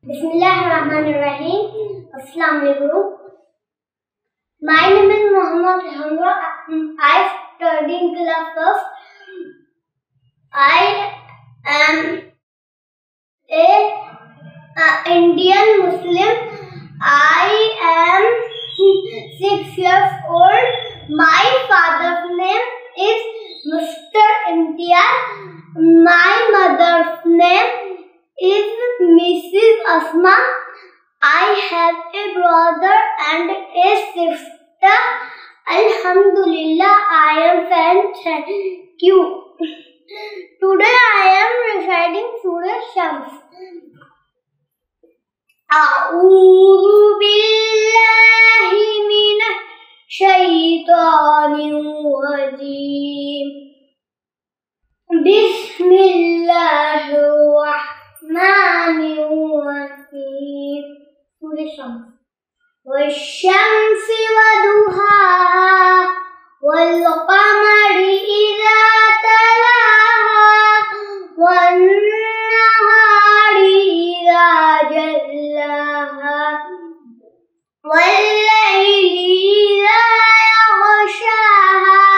Bismillahirrahmanirrahim. Assalamualaikum. My name is Muhammad Hamra. I study in class first. I am a Indian Muslim. I am 6 years old. My father's name is Mr. Imtiaz. My mother's name is Mrs. Asma. I have a brother and a sister. Alhamdulillah, I am fine. Thank you. Today I am reciting Surah Shams. A'udhu billahi minash shaitanir rajim. Bismillahirrahmanirrahim. Surah Shams. وَالشَّمْسِ وَضُحَاهَا وَالْقَمَرِ إِذَا تَلَاهَا وَالنَّهَارِ إِذَا جَلَّاهَا وَاللَّيْلِ إِذَا يَغْشَاهَا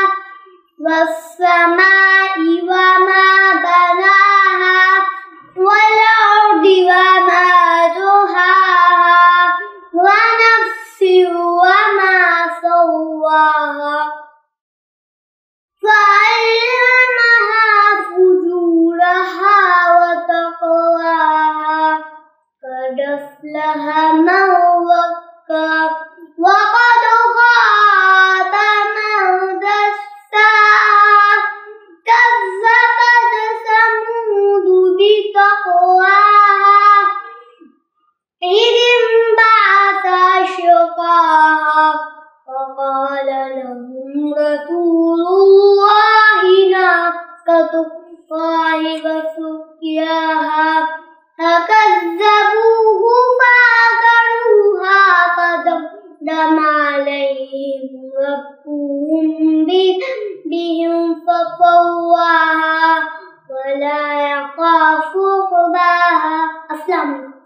وَالسَّمَاءِ وَمَا بَنَاهَا وَالْأَرْضِ وَمَا طَحَاهَا وَنَفْسٍ وَمَا سَوَّاهَا فَأَلْهَمَهَا فُجُورَهَا وَتَقْوَاهَا قَدْ أَفْلَحَ مَن زَكَّاهَا وَقَدْ خَابَ مَن دَسَّاهَا كَذَّبَتْ ثَمُودُ بِطَغْوَاهَا إِذِ انبَعَثَ أَشْقَاهَا فَقَالَ لَهُمْ رَسُولُ اللَّهِ نَاقَةُ اللَّهِ وَسُقْيَاهَا فَكَذَّبُوهُ فَعَقَرُوهَا فَدَمْدَمَ عَلَيْهِمْ رَبُّهُم بِذَنبِهِمْ فَسَوَّاهَا وَلَا يَخَافُ عُقْبَاهَا. Assalamu alaikum.